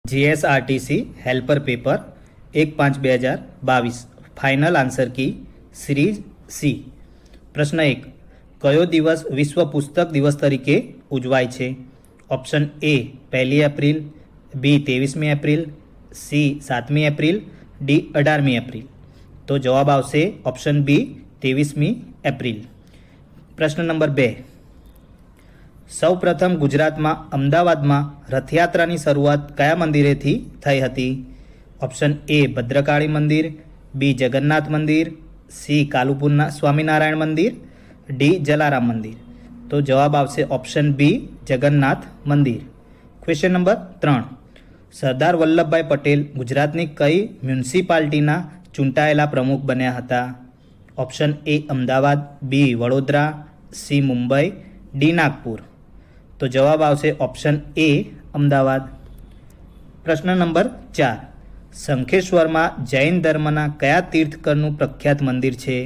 GSRTC helper paper 1/5/2022 final answer की series सी। प्रश्न 1 कयो दिवस विश्व पुस्तक दिवस तरीके उजवाय छे? Option A 1 April, B 23 April, C 7 April, D 18 April. तो जवाब आवशे ऑप्शन बी 23 एप्रिल। प्रश्न नंबर 2 सौ प्रथम गुजरात में अमदावाद में रथयात्रा की शुरुआत कया मंदिरे थी थई हती? ऑप्शन ए भद्रकाली मंदिर, बी जगन्नाथ मंदिर, सी कालुपुर स्वामीनारायण मंदिर, डी जलाराम मंदिर। तो जवाब आवशे ऑप्शन बी जगन्नाथ मंदिर। क्वेश्चन नंबर 3 सरदार वल्लभभाई पटेल गुजरातनी कई म्युनिसिपालिटीना चूंटायेला प्रमुख बन्या हता? Option A Ahmedabad, B Vadodara, C Mumbai, D Nagpur. तो जवाब आवशे ऑप्शन ए अमदावाद। प्रश्न नंबर 4 शंखेश्वर में जैन धर्मना कया तीर्थकरनु प्रख्यात मंदिर छे?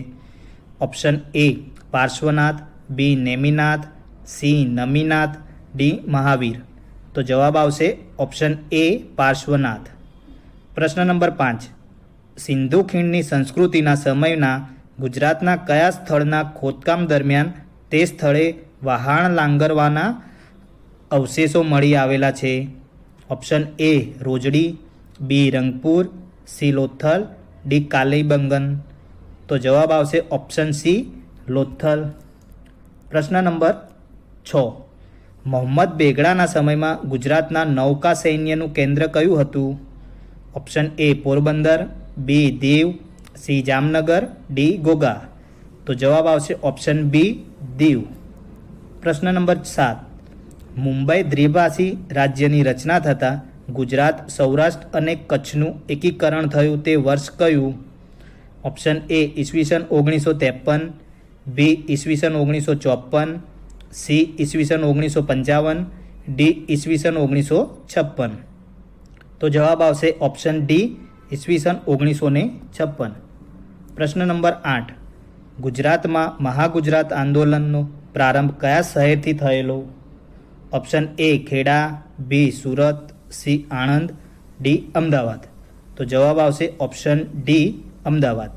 Option A Parshvanath, B Neminath, C Naminath, D Mahavir. तो जवाब आवशे ऑप्शन ए पार्श्वनाथ। प्रश्न नंबर 5 सिंधु खीणनी संस्कृतिना समयना गुजरातना कया स्थळना खोदकाम दरमियान ते स्थळे वहाण लांगरवाना अवशेषो मળી आवेला छे? Option A Rojdi, B Rangpur, C Lothal, D Kalibangan. तो जवाब आवशे ऑप्शन सी लोथल। प्रश्न नंबर 6 मोहम्मद बेगड़ाना समय में गुजरातना नौका सैन्यनु केंद्र कयुं हतुं? Option A Porbandar, B Diu, C Jamnagar, D Goga. तो जवाब आवशे ऑप्शन बी दीव। प्रश्न नंबर 7 मुंबई द्विभाषी राज्यनी रचना थता गुजरात, सौराष्ट्र अने कच्छનું एकीकरण થયું તે વર્ષ કયું? ઓપ્શન એ ઈસવીસન 1953, બી ઈસવીસન 1954, સી ઈસવીસન 1955, ડી ઈસવીસન 1956। તો જવાબ આવશે ઓપ્શન ડી ઈસવીસન 1956। પ્રશ્ન નંબર 8 ગુજરાતમાં મહાગુજરાત આંદોલનનો પ્રારંભ કયા શહેરથી થયેલો? Option A Kheda, B Surat, C Anand, D Ahmedabad. तो जवाब आवशे ऑप्शन डी अमदावाद।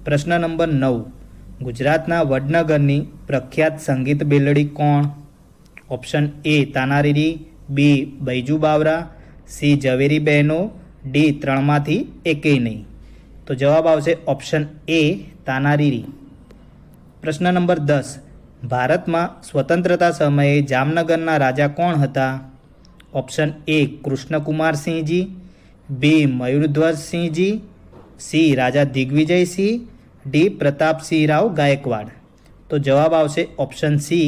प्रश्न नंबर 9 गुजरातना वडनगरनी प्रख्यात संगीत बेलड़ी कोण? Option A Tanariri, B Baiju Bawra, C Jhaveri बहनों, डी त्रणमांथी एकेय नहीं। तो जवाब आवशे ऑप्शन ए तानारीरी। प्रश्न नंबर 10 भारत में स्वतंत्रता समये जामनगरना राजा कोण हता? Option A Krishnakumar Sinhji, B Mayurdhwaj Sinhji, C Raja Digvijay Singh, D Pratap Singh Rao Gaekwad. तो जवाब आवशे ऑप्शन सी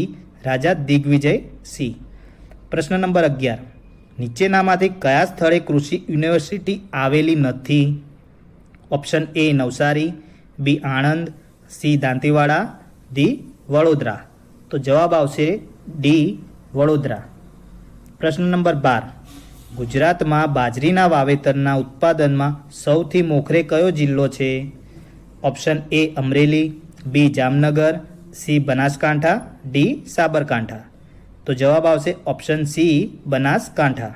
राजा दिग्विजय सिंह। प्रश्न नंबर 11 नीचेनामांथी कया स्थळे कृषि यूनिवर्सिटी आवेली नथी? Option A Navsari, B Anand, C Dantiwada, D Vadodara. तो जवाब आवशे डी वडोदरा। प्रश्न नंबर 12 गुजरात में बाजरीना वावेतरना उत्पादन में सौथी मोखरे कयो जिल्लो छे? Option A Amreli, B Jamnagar, C Banaskantha, D Sabarkantha. तो जवाब आवशे ऑप्शन सी बनासकांठा।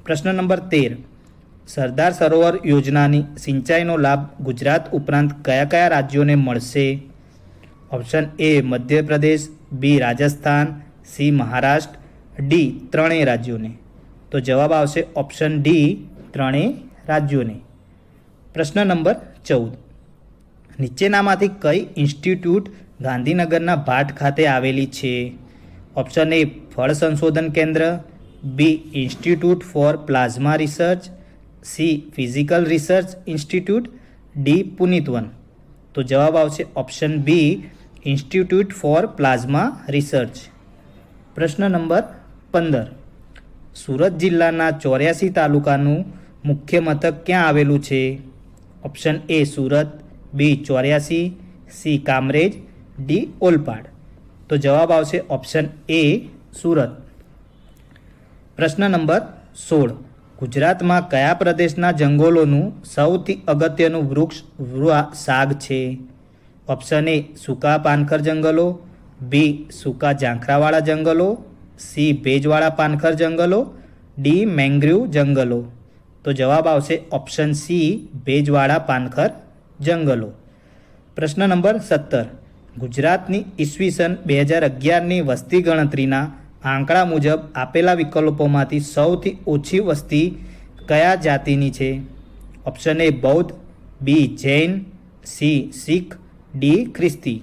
प्रश्न नंबर 13 सरदार सरोवर योजनानी सिंचाईनो लाभ गुजरात उपरांत कया कया राज्योने मळशे? Option A Madhya Pradesh, B Rajasthan, C Maharashtra, D त्रणेय राज्यों ने। तो जवाब आवशे ऑप्शन डी त्रणेय राज्यों ने। प्रश्न नंबर 14 नीचेनामांथी कई इंस्टीट्यूट गांधीनगरना भाट खाते आवेली छे? ऑप्शन ए फळ संशोधन केंद्र, B institute for plasma research, C physical research institute, D Punitvan. तो जवाब आवशे option B institute for plasma research. प्रश्न नंबर 15 सूरत जिल्लाना 84 तालुकाનું मुख्य मथक क्या आवेलू छे? Option A Surat, B 84, C Kamrej, D Olpad. तो जवाब आवशे ऑप्शन ए सूरत। प्रश्न नंबर 16 गुजरात में कया प्रदेशना जंगलों सौथी अगत्यनु वृक्ष साग छे? ऑप्शन ए सूका पानखर जंगलों, बी सूका झांखरावाड़ा जंगलों, सी भેજવાળા પાનખર જંગલો, ડી મેંગ્રુવ જંગલો? તો જવાબ આવશે ઓપ્શન સી ભેજવાળા પાનખર જંગલો. પ્રશ્ન નંબર 17. ગુજરાતની ઈસવીસન 2011ની વસ્તી ગણતરીના આંકડા મુજબ આપેલા વિકલ્પોમાંથી સૌથી ઓછી વસ્તી કયા જાતિની છે? ઓપ્શન એ બૌદ્ધ, બી જૈન, સી શીખ, ડી ખ્રિસ્તી.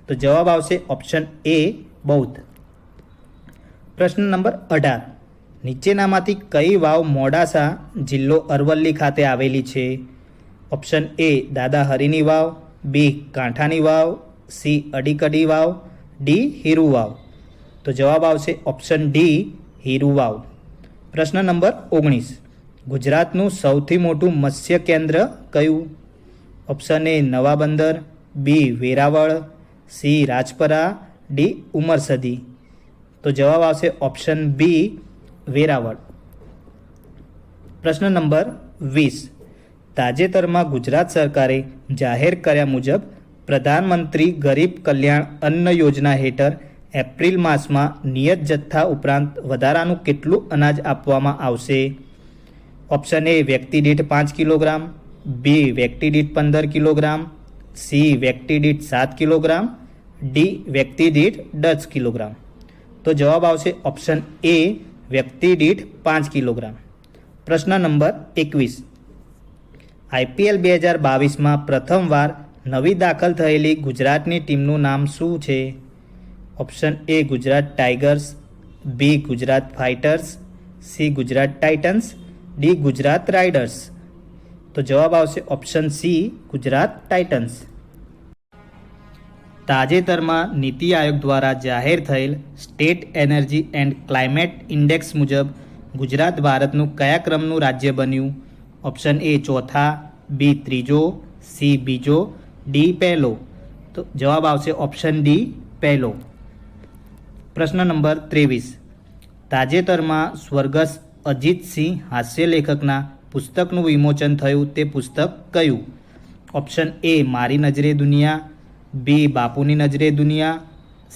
તો જવાબ આવશે ઓપ્શન એ બૌદ્ધ. પ્રશ્ન નંબર 18. નીચેનામાંથી કઈ વાવ મોડાસા જિલ્લો અરવલ્લી ખાતે આવેલી છે? ઓપ્શન એ દાદા હરીની વાવ, બી કાંઠાની વાવ, સી અડીકડી વાવ, ડી હીરુ વાવ. તો જવાબ આવશે ઓપ્શન ડી હીરુ વાવ. પ્રશ્ન નંબર 19. ગુજરાતનું સૌથી મોટું મત્સ્ય કેન્દ્ર કયું? ઓપ્શન એ નવા બંદર, બી વેરાવળ, સી રાજપરા, ડી ઉમરસદી. તો જવાબ આવશે ઓપ્શન બી વેરાવળ. પ્રશ્ન નંબર 20. તાજેતરમાં ગુજરાત સરકારે જાહેર કર્યા મુજબ પ્રધાનમંત્રી ગરીબ કલ્યાણ અન્ન યોજના હેઠળ એપ્રિલ માસમાં નિયત જથ્થા ઉપરાંત વધારાનું કેટલું અનાજ આપવામાં આવશે? ઓપ્શન એ વ્યક્તિ દીઠ 5 કિલોગ્રામ, બી વ્યક્તિ દીઠ 15 કિલોગ્રામ, સી વ્યક્તિ દીઠ 7 કિલોગ્રામ, ડી વ્યક્તિ દીઠ 10 કિલોગ્રામ. તો જવાબ આવશે ઓપ્શન એ વ્યક્તિ દીઠ 5 કિલોગ્રામ. પ્રશ્ન નંબર 21. IPL 2022માં પ્રથમવાર નવી દાખલ થયેલી ગુજરાતની ટીમનું નામ શું છે? Option A Gujarat Tigers, B Gujarat Fighters, C Gujarat Titans, D Gujarat Riders. તો જવાબ આવશે ઓપ્શન સી ગુજરાત ટાઇટન્સ. તાજેતરમાં નીતિ આયોગ દ્વારા જાહેર થયેલ state energy and climate index મુજબ ગુજરાત ભારતનું કયા ક્રમનું રાજ્ય બન્યું? ઓપ્શન એ ચોથા, બી ત્રીજો, સી બીજો, ડી પહેલો. તો જવાબ આવશે ઓપ્શન ડી પહેલો. પ્રશ્ન નંબર 23. તાજેતરમાં સ્વર્ગસ્થ અજીતસિંહ હાસ્ય લેખકના પુસ્તકનું વિમોચન થયું તે પુસ્તક કયું? ઓપ્શન એ મારી નજરે દુનિયા, બી બાપુની નજરે દુનિયા,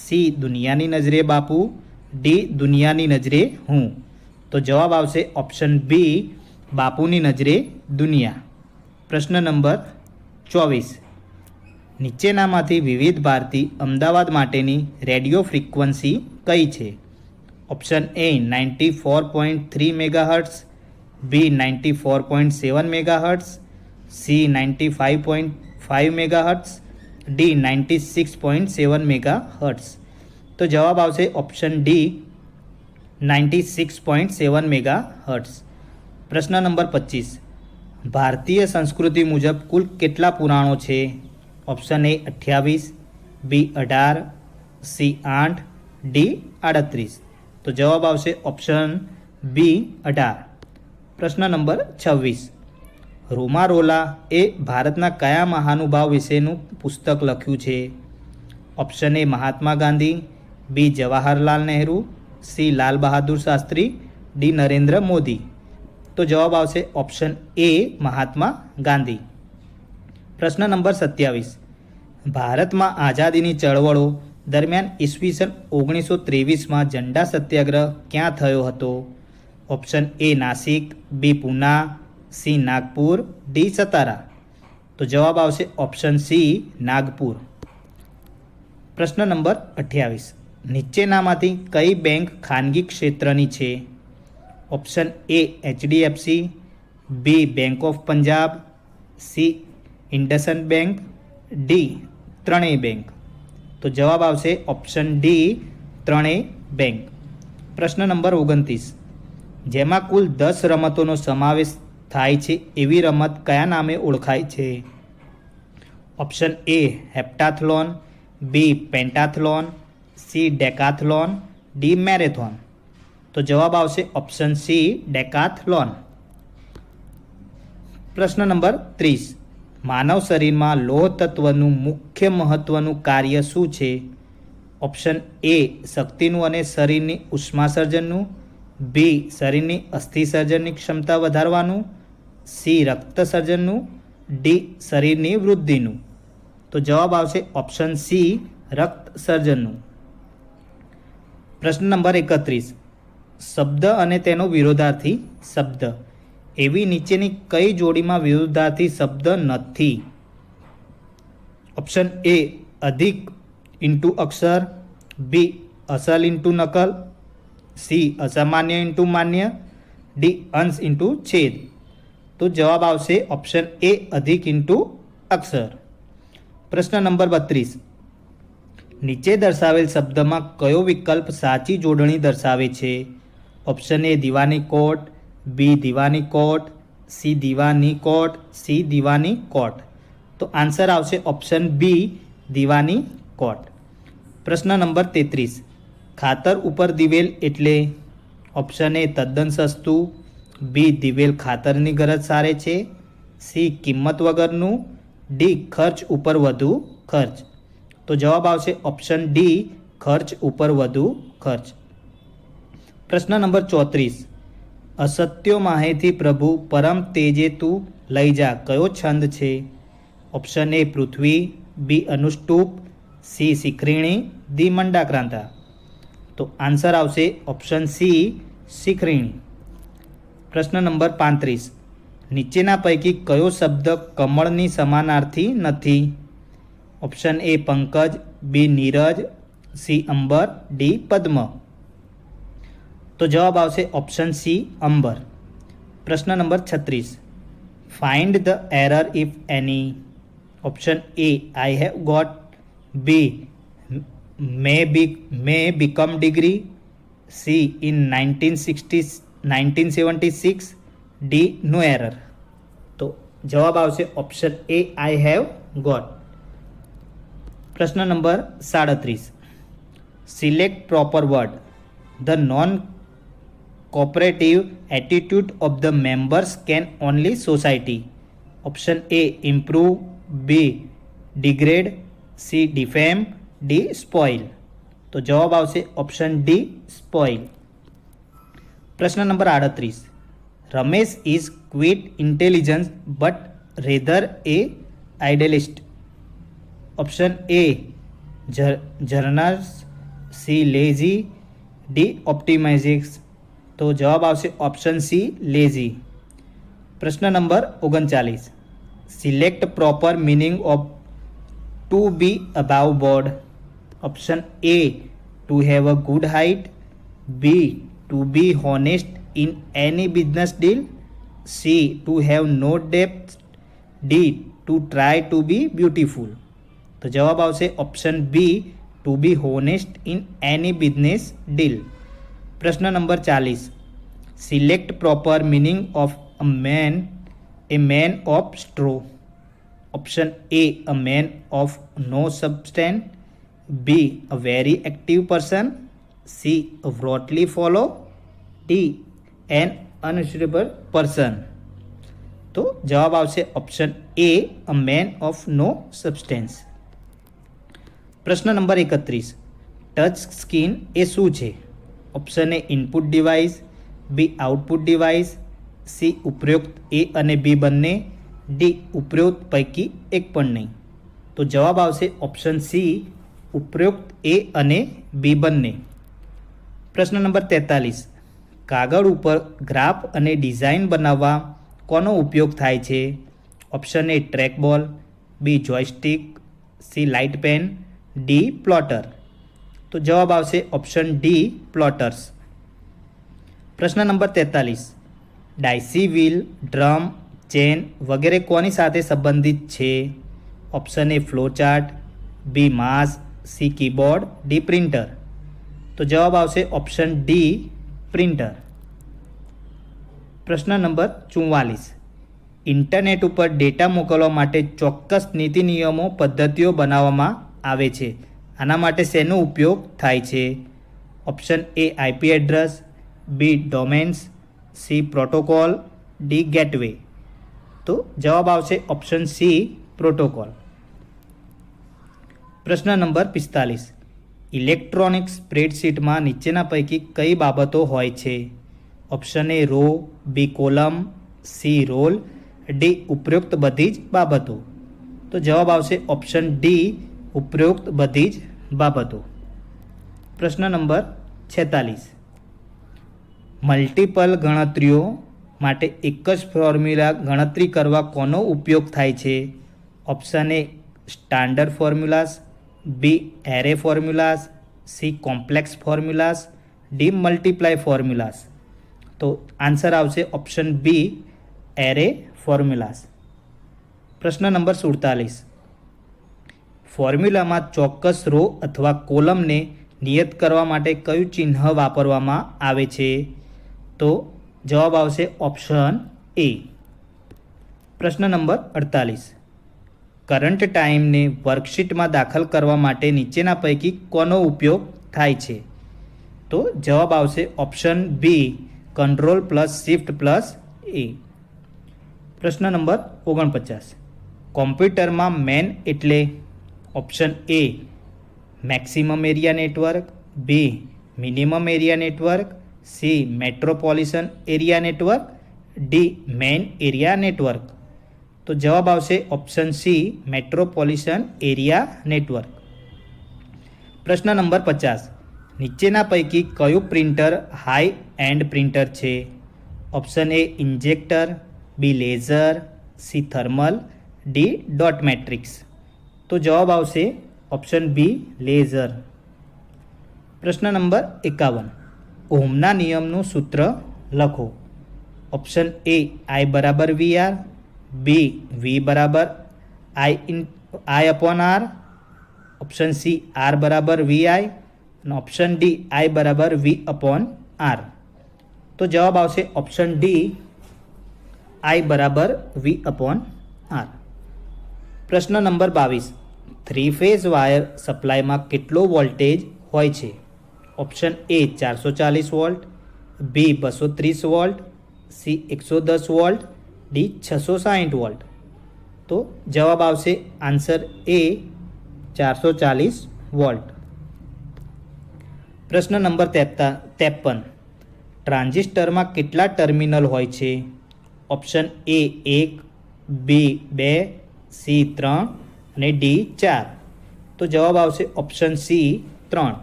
સી દુનિયાની નજરે બાપુ, ડી દુનિયાની નજરે હું. તો જવાબ આવશે ઓપ્શન બી બાપુની નજરે દુનિયા. પ્રશ્ન નંબર 24. નીચેનામાંથી વિવિધ ભારતી અમદાવાદ માટેની રેડિયો ફ્રીક્વન્સી કઈ છે? Option A 94.3 megahertz, B 94.7 megahertz, C 95.5 megahertz, D 96.7 megahertz. તો જવાબ આવશે ઓપ્શન ડી 96.7 મેગાહર્ટ્સ. પ્રશ્ન નંબર 25. ભારતીય સંસ્કૃતિ મુજબ કુલ કેટલા પુરાણો છે? Option A 28, B 18, C 8, D 38. તો જવાબ આવશે ઓપ્શન બી 18. પ્રશ્ન નંબર 26. રોમારોલા એ ભારતના કયા મહાનુભાવ વિશેનું પુસ્તક લખ્યું છે? Option A Mahatma Gandhi, B Jawaharlal Nehru, C Lal Bahadur Shastri, D Narendra Modi. તો જવાબ આવશે ઓપ્શન એ મહાત્મા ગાંધી. પ્રશ્ન નંબર 27. ભારતમાં આઝાદીની ચળવળો દરમિયાન ઈસવીસન 1923માં ઝંડા સત્યાગ્રહ ક્યાં થયો હતો? Option A Nashik, B Poona, C Nagpur, D Satara. તો જવાબ આવશે ઓપ્શન સી નાગપુર. પ્રશ્ન નંબર 28. નીચેનામાંથી કઈ બેંક ખાનગી ક્ષેત્રની છે? Option A HDFC, B bank of Punjab, C IndusInd bank, D ત્રણેય બેંક. તો જવાબ આવશે ઓપ્શન ડી ત્રણેય બેંક. પ્રશ્ન નંબર 29. જેમાં કુલ 10 રમતોનો સમાવેશ થાય છે એવી રમત કયા નામે ઓળખાય છે? Option A heptathlon, B pentathlon, C decathlon, D marathon. તો જવાબ આવશે ઓપ્શન સી ડેકાથલોન. પ્રશ્ન નંબર 30. માનવ શરીરમાં લોહ તત્વનું મુખ્ય મહત્વનું કાર્ય શું છે? ઓપ્શન એ શક્તિનું અને શરીરની ઉષ્મા સર્જનનું, બી શરીરની અસ્થિ સર્જનની ક્ષમતા વધારવાનું, સી રક્ત સર્જનનું, ડી શરીરની વૃદ્ધિનું. તો જવાબ આવશે ઓપ્શન સી રક્ત સર્જનનું. પ્રશ્ન નંબર 31. શબ્દ અને તેનો વિરોધાર્થી શબ્દ. એવી નીચેની કઈ જોડીમાં વિરોધાર્થી શબ્દ નથી? ઓપ્શન એ અધિક ઇન્ટુ અક્ષર, બી અસલ ઇન્ટુ નકલ, સી અસામાન્ય ઇન્ટુ માન્ય, ડી અંશ ઇન્ટુ છેદ. તો જવાબ આવશે ઓપ્શન એ અધિક ઇન્ટુ અક્ષર. પ્રશ્ન નંબર 32. નીચે દર્શાવેલ શબ્દમાં કયો વિકલ્પ સાચી જોડણી દર્શાવે છે? ઓપ્શન એ દીવાની કોટ, બી દીવાની કોટ, સી દીવાની કોટ, સી દીવાની કોટ. તો આન્સર આવશે ઓપ્શન બી દીવાની કોટ. પ્રશ્ન નંબર 33. ખાતર ઉપર દિવેલ એટલે? ઓપ્શન એ તદ્દન સસ્તું, બી દિવેલ ખાતરની ગરજ સારે છે, સી કિંમત વગરનું, ડી ખર્ચ ઉપર વધુ ખર્ચ. તો જવાબ આવશે ઓપ્શન ડી ખર્ચ ઉપર વધુ ખર્ચ. પ્રશ્ન નંબર 34. અસત્યો માહેથી પ્રભુ પરમ તેજે તું લઈ જા કયો છંદ છે? ઓપ્શન એ પૃથ્વી, બી અનુષ્ટુપ, સી શિખરીણી, ડી મંડાક્રાંતા. તો આન્સર આવશે ઓપ્શન સી શિખરીણી. પ્રશ્ન નંબર 35. નીચેના પૈકી કયો શબ્દ કમળની સમાનાર્થી નથી? ઓપ્શન એ પંકજ, બી નીરજ, સી અંબર, ડી પદ્મ. તો જવાબ આવશે ઓપ્શન સી અંબર. પ્રશ્ન number 36. Find the error if any. Option A I have got, B may become degree, C in 1976, D no error. તો જવાબ આવશે option A I have got. પ્રશ્ન number 37. Select proper word. The non cooperative attitude of the members can only society. Option A improve, B degrade, C defame, D spoil. તો જવાબ આવશે option D spoil. પ્રશ્ન number 38. Ramesh is quite intelligence but rather a idealist. Option A જર્નર્સ, C lazy, D ઓપ્ટિમાઇઝિક્સ. તો જવાબ આવશે option C lazy. પ્રશ્ન number 39. Select proper meaning of to be above board. Option A to have a good height, B to be honest in any business deal, C to have no depth, D to try two B beautiful. તો જવાબ આવશે option B to be honest in any business deal. પ્રશ્ન number 40. Select proper meaning of a man of straw. Option A a man of no substance, B a very active person, C a વ્રોટલી follow, D an unstable person. તો જવાબ આવશે option A a man of no substance. પ્રશ્ન number 31. Touch screen એ શું છે? Option A input device, B output device, C ઉપરોક્ત એ અને બી બંને, ડી ઉપરોક્ત પૈકી એક પણ નહીં. તો જવાબ આવશે ઓપ્શન સી ઉપરોક્ત એ અને બી બંને. પ્રશ્ન નંબર 43. કાગળ ઉપર ગ્રાફ અને ડિઝાઇન બનાવવા કોનો ઉપયોગ થાય છે? Option A trackball, B joystick, C light pen, D plotter. તો જવાબ આવશે ઓપ્શન ડી પ્લોટર્સ. પ્રશ્ન number 43. Daisy wheel, drum, chain વગેરે કોની સાથે સંબંધિત છે? Option A flow chart, B mouse, C keyboard, D printer. તો જવાબ આવશે ઓપ્શન ડી પ્રિન્ટર. પ્રશ્ન નંબર 44. ઇન્ટરનેટ ઉપર ડેટા મોકલવા માટે ચોક્કસ નીતિ નિયમો પદ્ધતિઓ બનાવવામાં આવે છે. આના માટે શેનો ઉપયોગ થાય છે? Option A IP address, B domains, C protocol, D gateway. તો જવાબ આવશે ઓપ્શન સી પ્રોટોકોલ. પ્રશ્ન નંબર 45. ઇલેક્ટ્રોનિક સ્પ્રેડશીટમાં નીચેના પૈકી કઈ બાબતો હોય છે? Option A row, B column, C roll, D ઉપરોક્ત બધી જ બાબતો. તો જવાબ આવશે ઓપ્શન ડી ઉપરોક્ત બધી જ બાબતો. પ્રશ્ન નંબર 46. મલ્ટિપલ ગણતરીઓ માટે એક જ ફોર્મ્યુલા ગણતરી કરવા કોનો ઉપયોગ થાય છે? Option A standard formulas, B array formulas, C complex formulas, D multiply formulas. તો આન્સર આવશે ઓપ્શન બી એરે ફોર્મ્યુલાસ. પ્રશ્ન નંબર 47. ફોર્મ્યુલામાં ચોક્કસ રો અથવા કોલમને નિયત કરવા માટે કયું ચિહ્ન વાપરવામાં આવે છે? તો જવાબ આવશે ઓપ્શન એ. પ્રશ્ન નંબર 48. કરંટ ટાઈમને વર્કશીટમાં દાખલ કરવા માટે નીચેના પૈકી કોનો ઉપયોગ થાય છે? તો જવાબ આવશે option B control plus shift plus A. પ્રશ્ન નંબર 49. કોમ્પ્યુટરમાં મેન એટલે? Option A maximum area network, B minimum area network, C metropolitan area network, D main area network. તો જવાબ આવશે option C metropolitan area network. પ્રશ્ન number 50. નીચેના પૈકી કયું પ્રિન્ટર હાઈ એન્ડ પ્રિન્ટર છે? Option A injector, B laser, C thermal, D dot matrix. તો જવાબ આવશે ઓપ્શન બી લેઝર. પ્રશ્ન નંબર 51. ઓહમના નિયમનું સૂત્ર લખો. ઓપ્શન એ આઈ બરાબર વી આર, બી વી બરાબર I upon R, option C R બરાબર વી આઈ અને ઓપ્શન ડી આઈ બરાબર વી અપોન આર. તો જવાબ આવશે ઓપ્શન ડી આઈ બરાબર વી અપોન આર. પ્રશ્ન નંબર 22. 3 ફેઝ વાયર સપ્લાયમાં કેટલો વોલ્ટેજ હોય છે? Option A 440 volt, B 230 volt, C 110 volt, D 660 volt. તો જવાબ આવશે આન્સર એ 440 વોલ્ટ. પ્રશ્ન નંબર 53. ટ્રાન્ઝિસ્ટરમાં કેટલા ટર્મિનલ હોય છે? ઓપ્શન એ 1, બી 2, સી 3 અને ડી 4. તો જવાબ આવશે ઓપ્શન સી 3.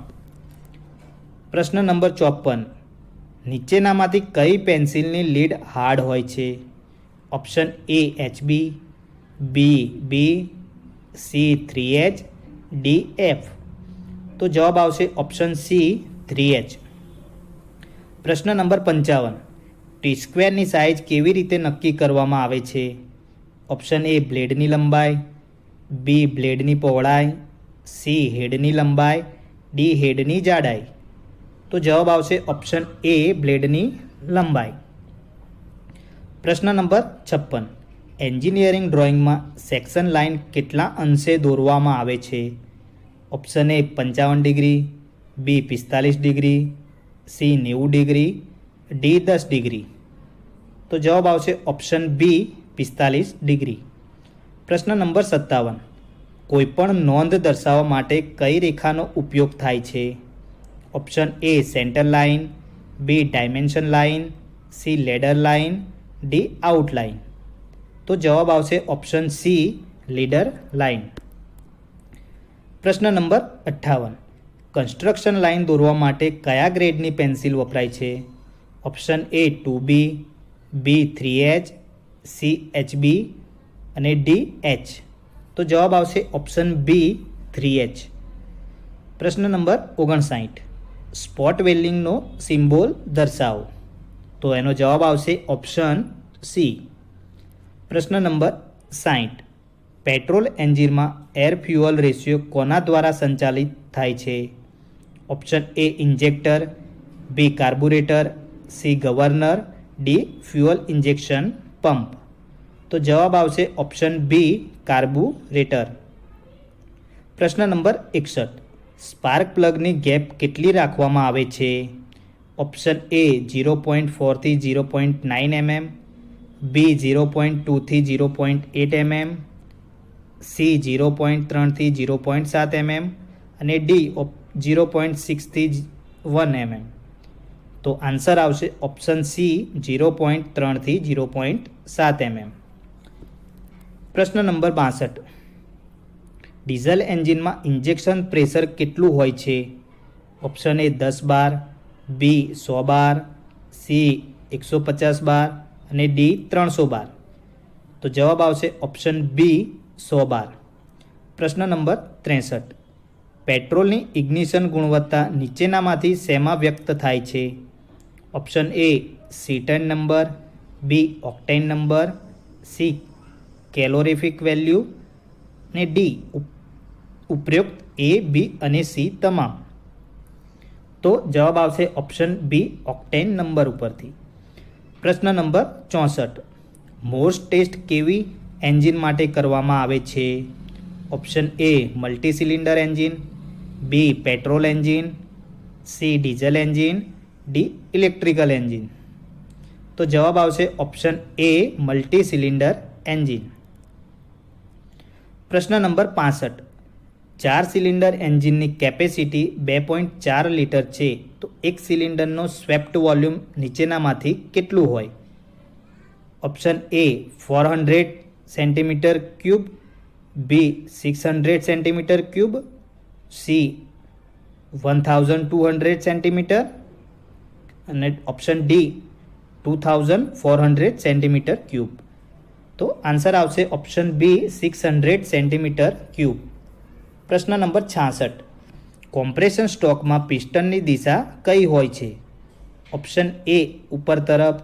પ્રશ્ન નંબર 54. નીચેનામાંથી કઈ પેન્સિલની લીડ હાર્ડ હોય છે? Option A HB, B B, C 3H, D F. તો જવાબ આવશે ઓપ્શન સી 3H. પ્રશ્ન નંબર 55. ટી સ્ક્વેરની સાઇઝ કેવી રીતે નક્કી કરવામાં આવે છે? ઓપ્શન એ બ્લેડની લંબાઈ, બી બ્લેડની પહોળાઈ, સી હેડની લંબાઈ, ડી હેડની જાડાઈ. તો જવાબ આવશે ઓપ્શન એ બ્લેડની લંબાઈ. પ્રશ્ન નંબર 56. એન્જિનિયરિંગ ડ્રોઈંગમાં સેક્શન લાઇન કેટલા અંશે દોરવામાં આવે છે? Option A 55 degree, B 45 degree, C 90 degree, D 10 degree. તો જવાબ આવશે ઓપ્શન બી 45 ડિગ્રી. પ્રશ્ન નંબર 57. કોઈપણ નોંધ દર્શાવવા માટે કઈ રેખાનો ઉપયોગ થાય છે? Option A center line, B dimension line, C ladder line, D outline. તો જવાબ આવશે ઓપ્શન સી લીડર લાઇન. પ્રશ્ન નંબર 58. કન્સ્ટ્રક્શન લાઇન દોરવા માટે કયા ગ્રેડની પેન્સિલ વપરાય છે? Option A 2B, B 3H, C HB અને ડી H. તો જવાબ આવશે ઓપ્શન બી 3H. પ્રશ્ન નંબર 59. સ્પોટ વેલ્ડિંગનો સિમ્બોલ દર્શાવો. તો એનો જવાબ આવશે ઓપ્શન સી. પ્રશ્ન નંબર 60. પેટ્રોલ એન્જિનમાં એર ફ્યુઅલ રેશિયો કોના દ્વારા સંચાલિત થાય છે? Option A injector, B carburettor, C governor, D fuel injection pump. તો જવાબ આવશે ઓપ્શન બી કાર્બુરેટર. પ્રશ્ન નંબર 61. સ્પાર્ક પ્લગની ગેપ કેટલી રાખવામાં આવે છે? ઓપ્શન એ 0.4 થી 0.9 mm, બી 0.2 થી 0.8 mm, સી 0.3 થી 0.7 mm અને ડી 0.6 થી 1 mm. તો આન્સર આવશે ઓપ્શન સી 0.3 થી 0.7 mm. પ્રશ્ન નંબર 62. ડીઝલ એન્જિનમાં ઇન્જેક્શન પ્રેશર કેટલું હોય છે? ઓપ્શન એ 10 બાર, બી 100 બાર, સી 150 બાર અને ડી 300 બાર. તો જવાબ આવશે ઓપ્શન બી 100 બાર. પ્રશ્ન નંબર 63. પેટ્રોલની ઇગ્નિશન ગુણવત્તા નીચેનામાંથી શેમાં વ્યક્ત થાય છે? Option A cetane number, B octane number, C calorific value ને ડી ઉપરોક્ત એ, બી અને સી તમામ. તો જવાબ આવશે ઓપ્શન બી ઓક્ટેન નંબર ઉપરથી. પ્રશ્ન નંબર 64. મોર્સ ટેસ્ટ કેવી એન્જિન માટે કરવામાં આવે છે? Option A multi cylinder engine, B petrol engine, C diesel engine, D electrical engine. તો જવાબ આવશે option A multi cylinder engine. પ્રશ્ન નંબર 65. 4 સિલિન્ડર એન્જિનની કેપેસિટી 2.4 લીટર છે, તો એક સિલિન્ડરનો સ્વેપ્ટ વોલ્યુમ નીચેનામાંથી કેટલું હોય? Option A 400 centimetre cube, B 600 centimetre cube, C 1200 centimetre અને ઓપ્શન ડી 2400 સેન્ટીમીટર ક્યુબ. તો આન્સર આવશે ઓપ્શન બી 600 સેન્ટીમીટર ક્યુબ. પ્રશ્ન નંબર 66. કોમ્પ્રેશન સ્ટ્રોકમાં પિસ્ટનની દિશા કઈ હોય છે? ઓપ્શન એ ઉપર તરફ,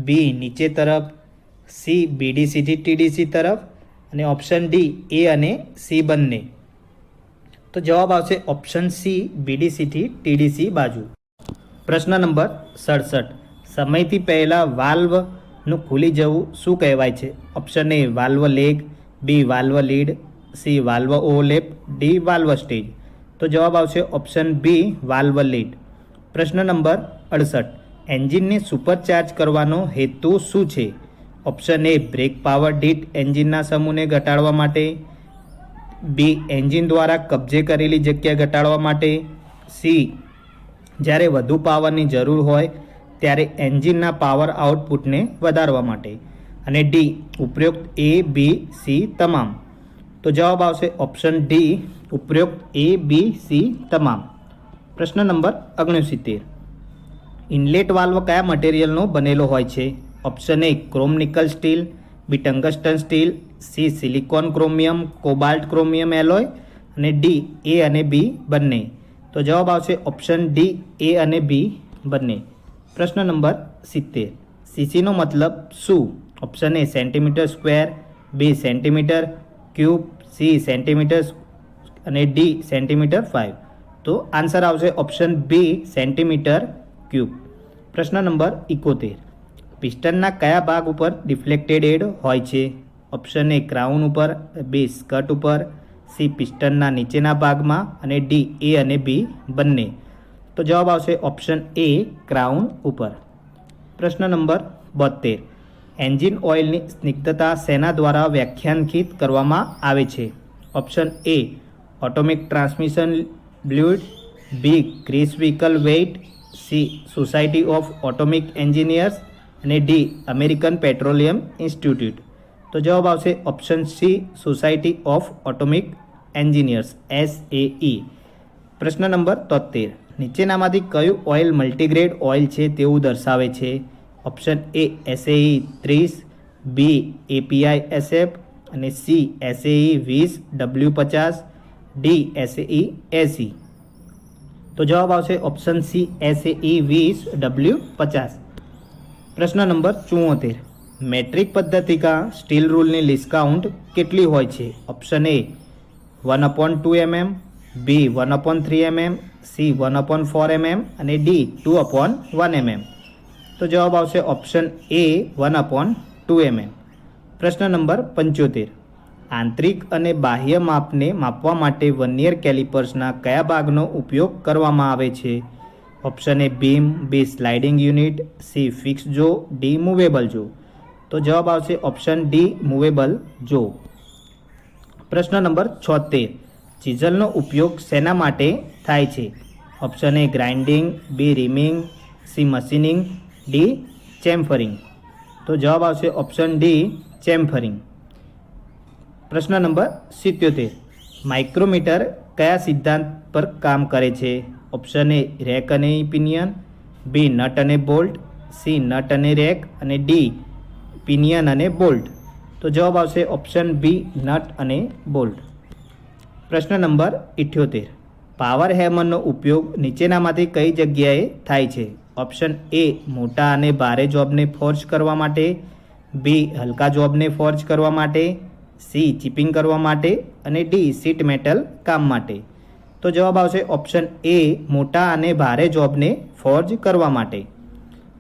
બી નીચે તરફ, સી બીડીસીથી ટીડીસી તરફ અને ઓપ્શન ડી એ અને સી બંને. તો જવાબ આવશે ઓપ્શન સી બીડીસીથી ટીડીસી બાજુ. પ્રશ્ન નંબર 67. સમયથી પહેલાં વાલ્વનું ખુલી જવું શું કહેવાય છે? Option A valve lag, B valve lead, C valve overlap, D valve stage. તો જવાબ આવશે ઓપ્શન બી વાલ્વ લીડ. પ્રશ્ન નંબર 68. એન્જિનને સુપરચાર્જ કરવાનો હેતુ શું છે? ઓપ્શન એ બ્રેક પાવર દીઠ એન્જિનના સમૂહને ઘટાડવા માટે, બી એન્જિન દ્વારા કબજે કરેલી જગ્યા ઘટાડવા માટે, સી જ્યારે વધુ પાવરની જરૂર હોય ત્યારે એન્જિનના પાવર આઉટપુટને વધારવા માટે અને ડી ઉપરોક્ત એ, બી, સી તમામ. તો જવાબ આવશે ઓપ્શન ડી ઉપરોક્ત એ, બી, સી તમામ. પ્રશ્ન નંબર 69. ઇનલેટ વાલ્વ કયા મટીરિયલનો બનેલો હોય છે? Option A chrome nickel steel, B tungsten steel, C silicon chromium cobalt chromium alloy અને ડી એ અને બી બંને. તો જવાબ આવશે ઓપ્શન ડી એ અને બી બંને. પ્રશ્ન નંબર 70. સીસીનો મતલબ શું? Option A centimetre square, B centimetre cube, C centimetre અને ડી સેન્ટીમીટર 5. તો આન્સર આવશે ઓપ્શન બી સેન્ટીમીટર ક્યુબ. પ્રશ્ન નંબર 71. પિસ્ટનના કયા ભાગ ઉપર ડિફ્લેક્ટેડ હેડ હોય છે? ઓપ્શન એ ક્રાઉન ઉપર, બી સ્કર્ટ ઉપર, સી પિસ્ટનના નીચેના ભાગમાં અને ડી એ અને બી બંને. તો જવાબ આવશે ઓપ્શન એ ક્રાઉન ઉપર. પ્રશ્ન નંબર 72. એન્જિન ઓઇલની સ્નિગ્ધતા શેના દ્વારા વ્યાખ્યાયિત કરવામાં આવે છે? Option A atomic transmission fluid, B grease vehicle weight, C society of atomic engineers અને ડી અમેરિકન પેટ્રોલિયમ ઇન્સ્ટિટ્યૂટ. તો જવાબ આવશે option C society of atomic engineers SAE. પ્રશ્ન નંબર 73. નીચેનામાંથી કયું ઓઇલ મલ્ટીગ્રેડ ઓઇલ છે તેવું દર્શાવે છે? Option A SAE 30, B API SF અને C SAE 20 W50, D SAE 80. તો જવાબ આવશે ઓપ્શન સી SAE 20 W50. પ્રશ્ન નંબર 74. મેટ્રિક પદ્ધતિ કા સ્ટીલ રૂલની લિસ્ટ કાઉન્ટ કેટલી હોય છે? Option A 1/2 mm, B 1/3 mm, C 1/4 mm અને ડી 2/1 mm. તો જવાબ આવશે ઓપ્શન એ 1/2 mm. પ્રશ્ન નંબર 75. આંતરિક અને બાહ્ય માપને માપવા માટે વર્નિયર કેલિપર્સના કયા ભાગનો ઉપયોગ કરવામાં આવે છે? Option A beam, B sliding unit, C fix જો, ડી મૂવેબલ જો. તો જવાબ આવશે ઓપ્શન ડી મૂવેબલ જો. પ્રશ્ન નંબર 76. ચીઝલનો ઉપયોગ શેના માટે થાય છે? Option A grinding, B reaming, C machining, D chamfering. તો જવાબ આવશે ઓપ્શન ડી ચેમ્ફરિંગ. પ્રશ્ન નંબર 77. માઇક્રોમીટર કયા સિદ્ધાંત પર કામ કરે છે? ઓપ્શન એ રેક અને પિનિયન, બી નટ અને બોલ્ટ, સી નટ અને રેક અને ડી પિનિયન અને બોલ્ટ. તો જવાબ આવશે ઓપ્શન બી નટ અને બોલ્ટ. પ્રશ્ન નંબર 78. પાવર હેમરનો ઉપયોગ નીચેનામાંથી કઈ જગ્યાએ થાય છે? ઓપ્શન એ મોટા અને ભારે જોબને ફોર્જ કરવા માટે, બી હલકા જોબને ફોર્જ કરવા માટે, સી ચિપિંગ કરવા માટે અને ડી શીટ મેટલ કામ માટે. તો જવાબ આવશે ઓપ્શન એ મોટા અને ભારે જોબને ફોર્જ કરવા માટે.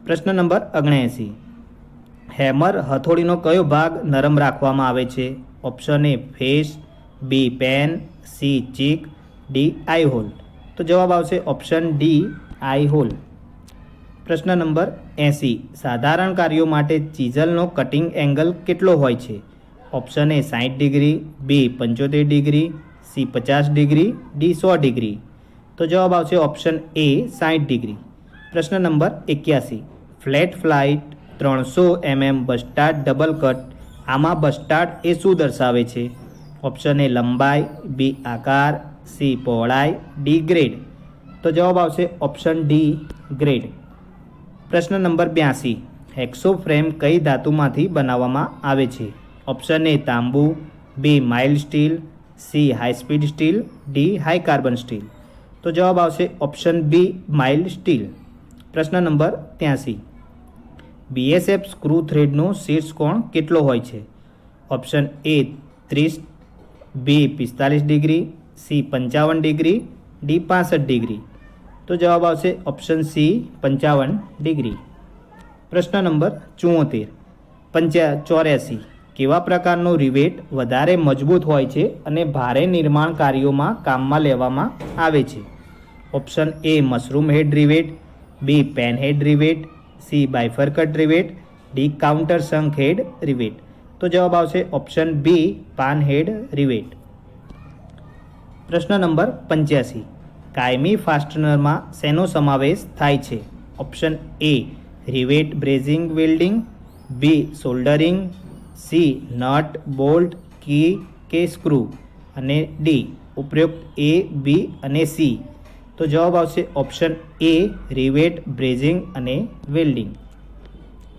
પ્રશ્ન નંબર 79. હેમર હથોડીનો કયો ભાગ નરમ રાખવામાં આવે છે? Option A face, B peen, C cheek, D eye hole. તો જવાબ આવશે ઓપ્શન ડી આઈ હોલ. પ્રશ્ન નંબર 80. સાધારણ કાર્યો માટે ચીઝલનો કટિંગ એંગલ કેટલો હોય છે? Option A 60 degree, B 75 degree, C 50 degree, D 100 degree. તો જવાબ આવશે ઓપ્શન એ 60 ડિગ્રી. પ્રશ્ન number 81. Flat flight 300 mm bastard double cut, આમાં બસ્ટાર્ડ એ શું દર્શાવે છે? ઓપ્શન એ લંબાઈ, બી આકાર, સી પહોળાઈ, ડી ગ્રેડ. તો જવાબ આવશે ઓપ્શન ડી ગ્રેડ. પ્રશ્ન નંબર 82. હેક્સો ફ્રેમ કઈ ધાતુમાંથી બનાવવામાં આવે છે? ઓપ્શન એ તાંબુ, B mild steel, C high speed steel, D high carbon steel. તો જવાબ આવશે ઓપ્શન બી માઇલ્ડ સ્ટીલ. પ્રશ્ન નંબર 83. બીએસએફ સ્ક્રૂ થ્રેડનો શીર્ષ કોણ કેટલો હોય છે? Option A 30, B 45 degree, C 55 degree, D 65 degree. તો જવાબ આવશે ઓપ્શન સી 55 ડિગ્રી. પ્રશ્ન નંબર 84. કેવા પ્રકારનો રિવેટ વધારે મજબૂત હોય છે અને ભારે નિર્માણ કાર્યોમાં કામમાં લેવામાં આવે છે? Option A mushroom head rivet, B pan head rivet, C bifurcated rivet, D countersunk head rivet. તો જવાબ આવશે option B pan head rivet. પ્રશ્ન નંબર 85. કાયમી ફાસ્ટનરમાં શેનો સમાવેશ થાય છે? Option A rivet brazing welding, B soldering, C nut bolt key કે સ્ક્રૂ અને ડી ઉપરોક્ત એ બી અને સી. તો જવાબ આવશે ઓપ્શન એ રિવેટ બ્રેઝિંગ અને વેલ્ડિંગ.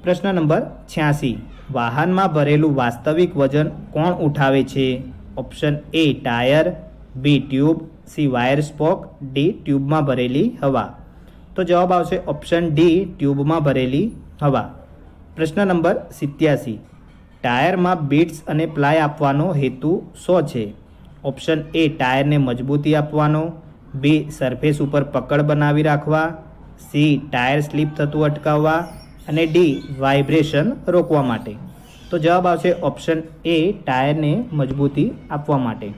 પ્રશ્ન નંબર 86. વાહનમાં ભરેલું વાસ્તવિક વજન કોણ ઉઠાવે છે? Option A tyre, B tube, C wire spoke, D ટ્યુબમાં ભરેલી હવા. તો જવાબ આવશે ઓપ્શન ડી ટ્યુબમાં ભરેલી હવા. પ્રશ્ન નંબર 87. ટાયરમાં બિટ્સ અને પ્લાય આપવાનો હેતુ શું છે? ઓપ્શન એ ટાયરને મજબૂતી આપવાનો, બી સરફેસ ઉપર પકડ બનાવી રાખવા, સી ટાયર સ્લીપ થતું અટકાવવા અને ડી વાઇબ્રેશન રોકવા માટે. તો જવાબ આવશે ઓપ્શન એ ટાયરને મજબૂતી આપવા માટે.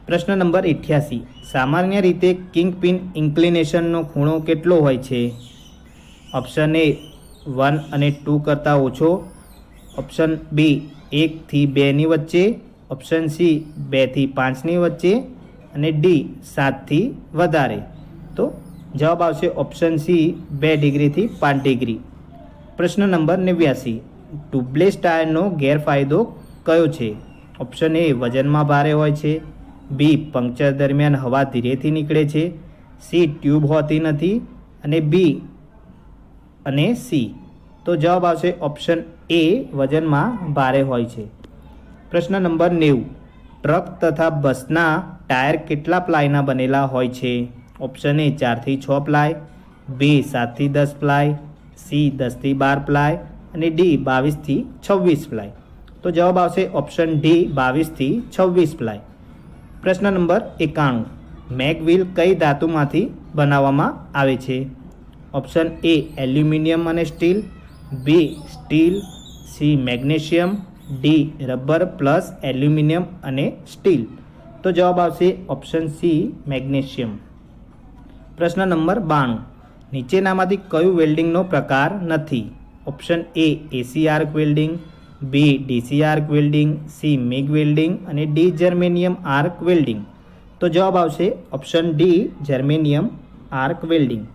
પ્રશ્ન નંબર 88. સામાન્ય રીતે કિંગપિન ઇન્ક્લિનેશનનો ખૂણો કેટલો હોય છે? ઓપ્શન એ 1 અને 2 કરતાં ઓછો, ઓપ્શન બી 1 થી 2ની વચ્ચે, ઓપ્શન સી 2 થી 5ની વચ્ચે અને ડી 7 થી વધારે. તો જવાબ આવશે ઓપ્શન સી 2 ડિગ્રીથી 5 ડિગ્રી. પ્રશ્ન નંબર 89. ટ્યુબલેસ ટાયરનો ગેરફાયદો કયો છે? ઓપ્શન એ વજનમાં ભારે હોય છે, બી પંક્ચર દરમિયાન હવા ધીરેથી નીકળે છે, સી ટ્યુબ હોતી નથી અને બી અને સી. તો જવાબ આવશે ઓપ્શન એ વજનમાં ભારે હોય છે. પ્રશ્ન નંબર 90. ટ્રક તથા બસના ટાયર કેટલા પ્લાયના બનેલા હોય છે? ઓપ્શન એ 4 થી 6 પ્લાય, બી 7 થી 10 પ્લાય, સી 10 થી 12 પ્લાય અને ડી 22 થી 26 પ્લાય. તો જવાબ આવશે ઓપ્શન ડી 22 થી 26 પ્લાય. પ્રશ્ન નંબર 91. મેગવ્હીલ કઈ ધાતુમાંથી બનાવવામાં આવે છે? ઓપ્શન એ એલ્યુમિનિયમ અને steel, B steel, C magnesium, D rubber plus aluminium અને સ્ટીલ. તો જવાબ આવશે ઓપ્શન સી મેગ્નેશિયમ. પ્રશ્ન નંબર 92. નીચેનામાંથી કયું વેલ્ડિંગનો પ્રકાર નથી? Option A AC arc welding, B DC arc welding, C MIG welding અને ડી જર્મેનિયમ આર્ક વેલ્ડિંગ. તો જવાબ આવશે option D germanium arc welding.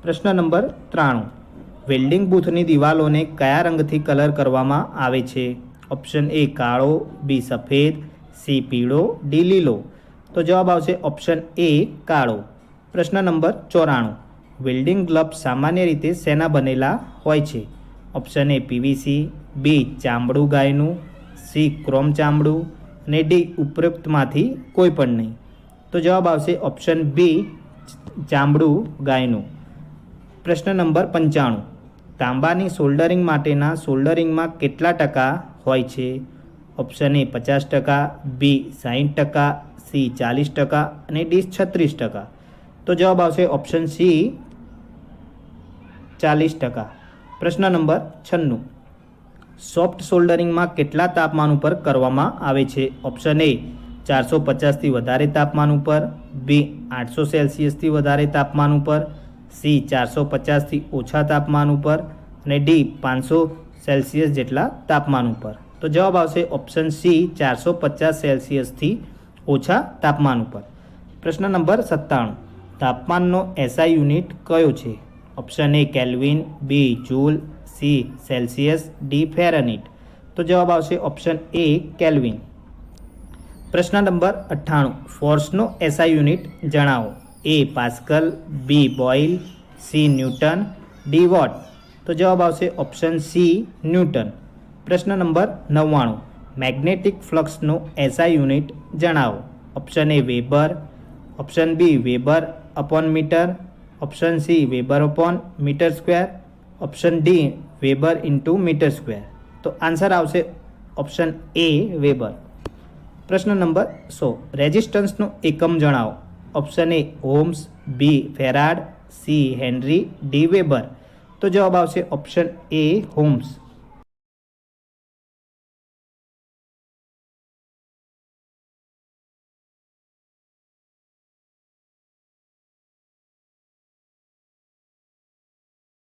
પ્રશ્ન નંબર 93. વેલ્ડિંગ બૂથની દિવાલોને કયા રંગથી કલર કરવામાં આવે છે? ઓપ્શન એ કાળો, બી સફેદ, સી પીળો, ડી લીલો. તો જવાબ આવશે ઓપ્શન એ કાળો. પ્રશ્ન નંબર 94. વેલ્ડિંગ ગ્લવ્સ સામાન્ય રીતે શેના બનેલા હોય છે? ઓપ્શન એ પીવીસી, બી ચામડું ગાયનું, સી ક્રોમ ચામડું અને ડી ઉપરોક્તમાંથી કોઈ પણ નહીં. તો જવાબ આવશે ઓપ્શન બી ચામડું ગાયનું. પ્રશ્ન નંબર 95. તાંબાની સોલ્ડરિંગ માટેના સોલ્ડરિંગમાં કેટલા ટકા હોય છે? ઓપ્શન એ 50%, બી 60%, સી 40% અને ડી 36%. તો જવાબ આવશે ઓપ્શન સી 40%. પ્રશ્ન નંબર 96. સોફ્ટ સોલ્ડરિંગમાં કેટલા તાપમાન ઉપર કરવામાં આવે છે? ઓપ્શન એ 450થી વધારે તાપમાન ઉપર, બી 800 સેલ્સિયસથી વધારે તાપમાન ઉપર, સી 450થી ઓછા તાપમાન ઉપર અને ડી 500 સેલ્સિયસ જેટલા તાપમાન ઉપર. તો જવાબ આવશે ઓપ્શન સી 450 સેલ્સિયસથી ઓછા તાપમાન ઉપર. પ્રશ્ન નંબર 97. તાપમાનનો એસઆઈ યુનિટ કયો છે? Option A kelvin, B joule, C Celsius, D Fahrenheit. તો જવાબ આવશે ઓપ્શન એ કેલ્વિન. પ્રશ્ન નંબર 98. ફોર્સનો એસઆઈ યુનિટ જણાવો. A pascal, B Boyle, C newton, D watt. તો જવાબ આવશે ઓપ્શન સી ન્યૂટન. પ્રશ્ન નંબર 99. મેગ્નેટિક ફ્લક્સનો એસઆઈ યુનિટ જણાવો. Option A weber, option B weber upon metre, option C weber upon metre square, option D weber into metre square. તો answer આવશે option A weber. પ્રશ્ન number 100. રેઝિસ્ટન્સનો એકમ જણાવો. Option A ohms, B farad, C henry, D weber. તો જવાબ આવશે option A ohms.